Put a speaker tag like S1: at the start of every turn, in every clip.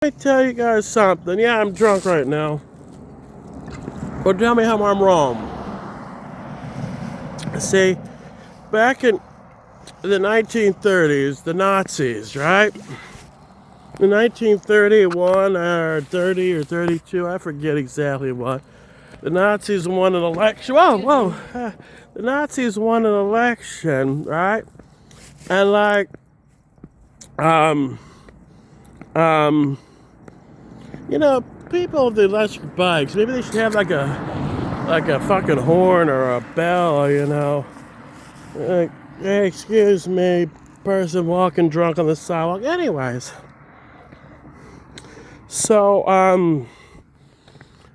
S1: Let me tell you guys something. Yeah, I'm drunk right now. But tell me how I'm wrong. See, back in the 1930s, the Nazis, right? In 1931 or 30 or 32, I forget exactly what. The Nazis won an election. Whoa. The Nazis won an election, right? And um, um, people with the electric bikes, maybe they should have like a fucking horn or a bell. Like, hey, excuse me, person walking drunk on the sidewalk. Anyways, so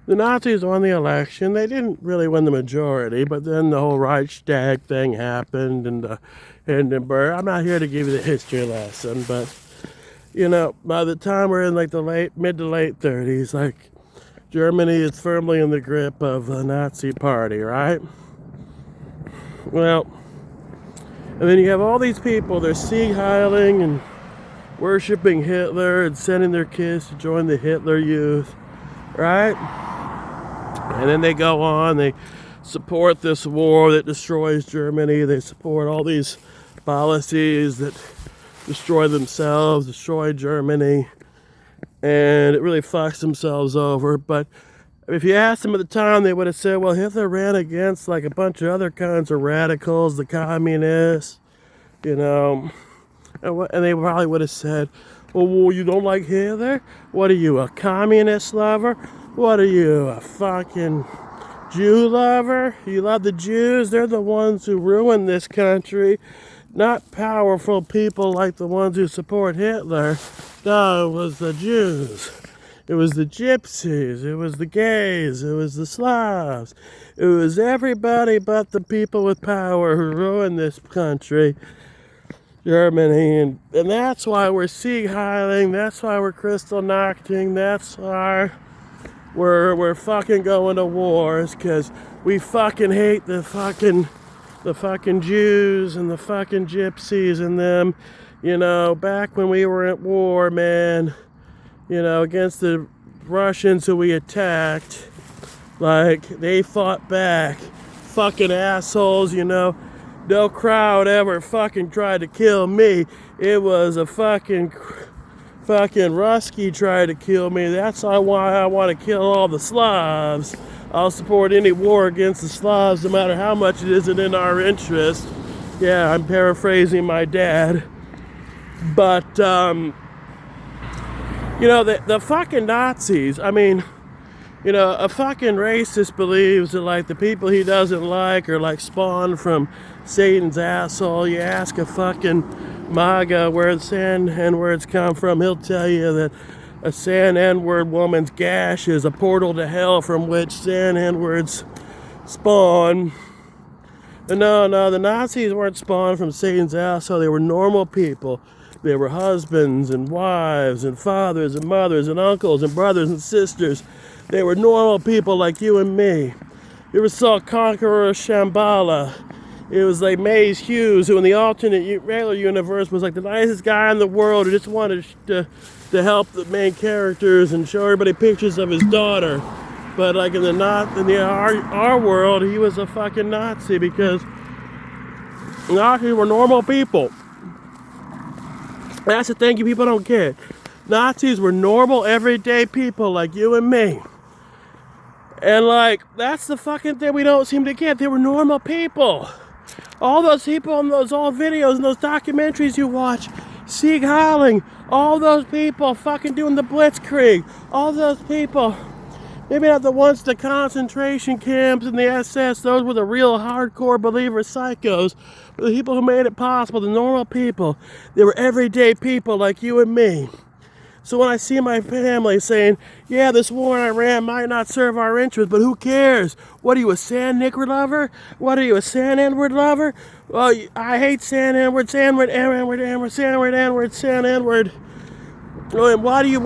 S1: the Nazis won the election. They didn't really win the majority, but then the whole Reichstag thing happened and the Hindenburg. I'm not here to give you the history lesson, but by the time we're in like the mid to late 30s, like Germany is firmly in the grip of the Nazi party, right? Well, and then you have all these people, they're Sieg Heiling and worshiping Hitler and sending their kids to join the Hitler Youth, right? And then they go on, they support this war that destroys Germany, they support all these policies that destroy themselves, destroy Germany, and it really fucks themselves over. But if you asked them at the time, they would have said, well, Hitler ran against like a bunch of other kinds of radicals, the communists, and they probably would have said, well, you don't like Hitler? What are you, a communist lover? What are you, a fucking Jew lover? You love the Jews? They're the ones who ruined this country. Not powerful people like the ones who support Hitler. No, it was the Jews. It was the gypsies. It was the gays. It was the Slavs. It was everybody but the people with power who ruined this country, Germany. And that's why we're Sieg Heiling. That's why we're Kristallnachting. That's why we're fucking going to wars, because we fucking hate the fucking Jews and the fucking gypsies and them, back when we were at war, man, against the Russians who we attacked, like, they fought back, fucking assholes, no crowd ever fucking tried to kill me. It was a fucking Rusky tried to kill me. That's why I want to kill all the Slavs. I'll support any war against the Slavs, no matter how much it isn't in our interest. Yeah, I'm paraphrasing my dad. But, the fucking Nazis, a fucking racist believes that, like, the people he doesn't like are, like, spawned from Satan's asshole. You ask a fucking MAGA where the N-words come from, he'll tell you that a San N-word woman's gash is a portal to hell from which San N-words spawn. And no, the Nazis weren't spawned from Satan's asshole. They were normal people. They were husbands and wives and fathers and mothers and uncles and brothers and sisters. They were normal people like you and me. You ever saw Conqueror Shambhala? It was like Maze Hughes, who in the alternate regular universe was like the nicest guy in the world who just wanted to help the main characters and show everybody pictures of his daughter. But like in our world, he was a fucking Nazi, because Nazis were normal people. That's the thing you people don't get. Nazis were normal, everyday people like you and me. And like, that's the fucking thing we don't seem to get. They were normal people. All those people in those old videos and those documentaries you watch, Sieg Heiling, all those people fucking doing the Blitzkrieg, all those people, maybe not the ones in the concentration camps and the SS, those were the real hardcore believer psychos, but the people who made it possible, the normal people, they were everyday people like you and me. So when I see my family saying, yeah, this war in Iran might not serve our interests, but who cares? What are you, a San N-word lover? What are you, a San N-word lover? Well, I hate San N-word, San N-word, N-word, San N-word, N-word, San N-word. And you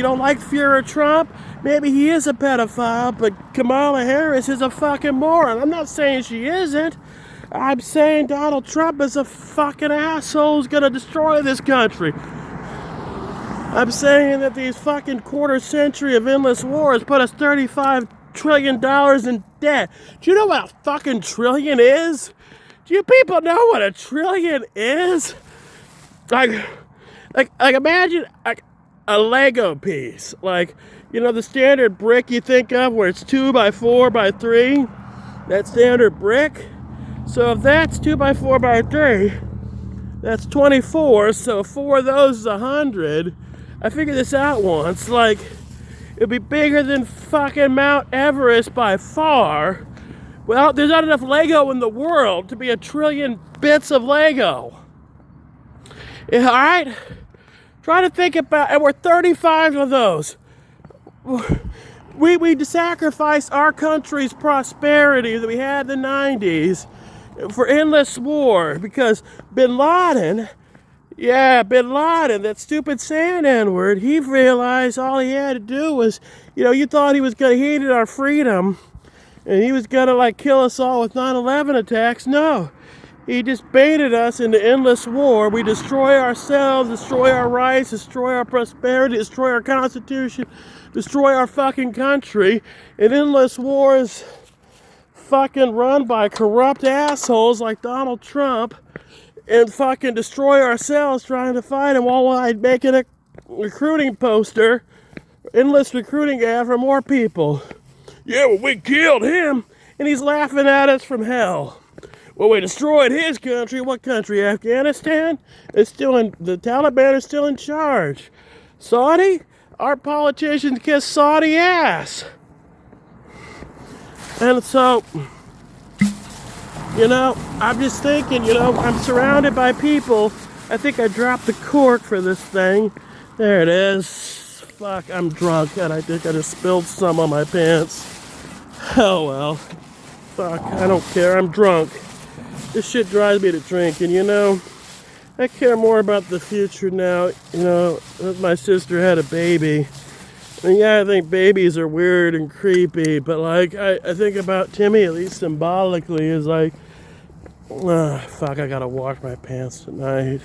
S1: don't like Fuhrer Trump? Maybe he is a pedophile, but Kamala Harris is a fucking moron. I'm not saying she isn't. I'm saying Donald Trump is a fucking asshole who's gonna destroy this country. I'm saying that these fucking quarter century of endless wars put us $35 trillion in debt. Do you know what a fucking trillion is? Do you people know what a trillion is? Like imagine like a Lego piece. Like, you know, the standard brick you think of where it's 2 by 4 by 3? That standard brick? So if that's 2 by 4 by 3, that's 24. So 4 of those is 100. I figured this out once. Like, it'd be bigger than fucking Mount Everest by far. Well, there's not enough Lego in the world to be a trillion bits of Lego. Yeah, all right? Try to think about, and we're 35 of those. We sacrificed our country's prosperity that we had in the 90s for endless war because Bin Laden, that stupid sand N-word, he realized all he had to do was, you know, you thought he hated our freedom and he was gonna like kill us all with 9/11 attacks. No, he just baited us into endless war. We destroy ourselves, destroy our rights, destroy our prosperity, destroy our constitution, destroy our fucking country. And endless war is fucking run by corrupt assholes like Donald Trump, and fucking destroy ourselves trying to fight him while I'm making a recruiting poster, endless recruiting ad for more people. Yeah, well, we killed him, and he's laughing at us from hell. Well, we destroyed his country. What country? Afghanistan? The Taliban is still in charge. Saudi? Our politicians kiss Saudi ass. And so, you know, I'm just thinking, you know, I'm surrounded by people. I think I dropped the cork for this thing. There it is. Fuck, I'm drunk, and I think I just spilled some on my pants. Oh well. Fuck, I don't care. I'm drunk. This shit drives me to drink, and you know, I care more about the future now. You know, my sister had a baby. And yeah, I think babies are weird and creepy, but like, I think about Timmy, at least symbolically, is like, fuck, I gotta wash my pants tonight.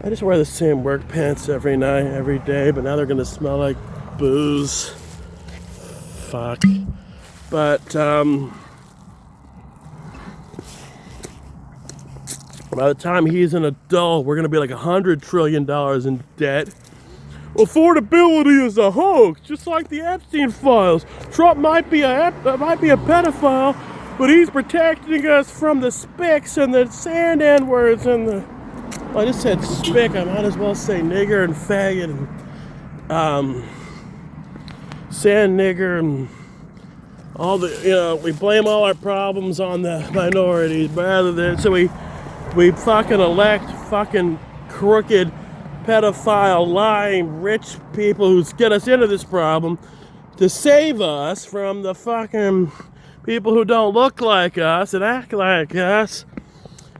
S1: I just wear the same work pants every night, every day, but now they're gonna smell like booze. Fuck. But, by the time he's an adult, we're gonna be like $100 trillion in debt. Affordability is a hoax, just like the Epstein files. Trump might be a pedophile, but he's protecting us from the spics and the sand N-words and the... I just said spick, I might as well say nigger and faggot and sand nigger and all the, you know, we blame all our problems on the minorities rather than, so we fucking elect fucking crooked, pedophile, lying, rich people who get us into this problem to save us from the fucking people who don't look like us and act like us.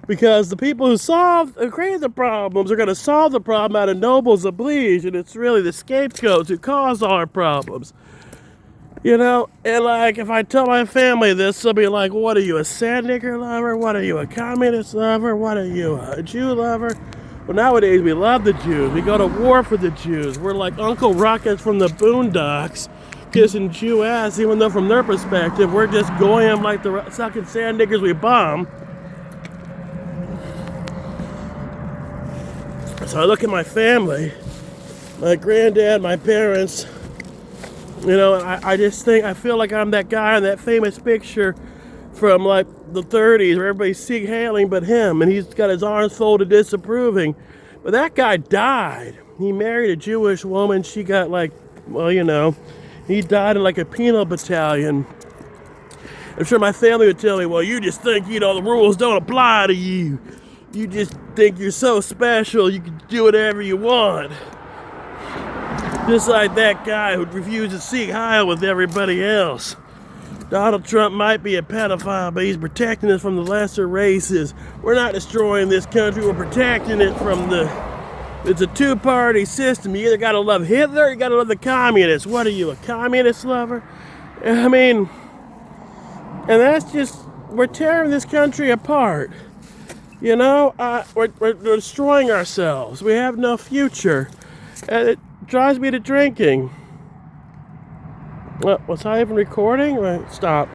S1: Because the people who create the problems are going to solve the problem out of nobles oblige, and it's really the scapegoats who cause all our problems. You know, and like, if I tell my family this, they'll be like, what are you, a sand nigger lover? What are you, a communist lover? What are you, a Jew lover? Well, nowadays we love the Jews. We go to war for the Jews. We're like Uncle Ruckus from the Boondocks, kissing Jew ass, even though from their perspective, we're just goyim like the sucking sand niggers we bomb. So I look at my family, my granddad, my parents, you know, I just think, I feel like I'm that guy in that famous picture from like the 30s where everybody's Sieg hailing but him, and he's got his arms folded disapproving. But that guy died. He married a Jewish woman. She got like, well, you know, he died in like a penal battalion. I'm sure my family would tell me, well, you just think, you know, the rules don't apply to you. You just think you're so special, you can do whatever you want. Just like that guy who refused to Sieg Heil with everybody else. Donald Trump might be a pedophile, but he's protecting us from the lesser races. We're not destroying this country, we're protecting it from it's a two-party system. You either gotta love Hitler or you gotta love the communists. What are you, a communist lover? I mean, and that's just, we're tearing this country apart. You know, we're destroying ourselves. We have no future. And it drives me to drinking. Was I even recording? Stop.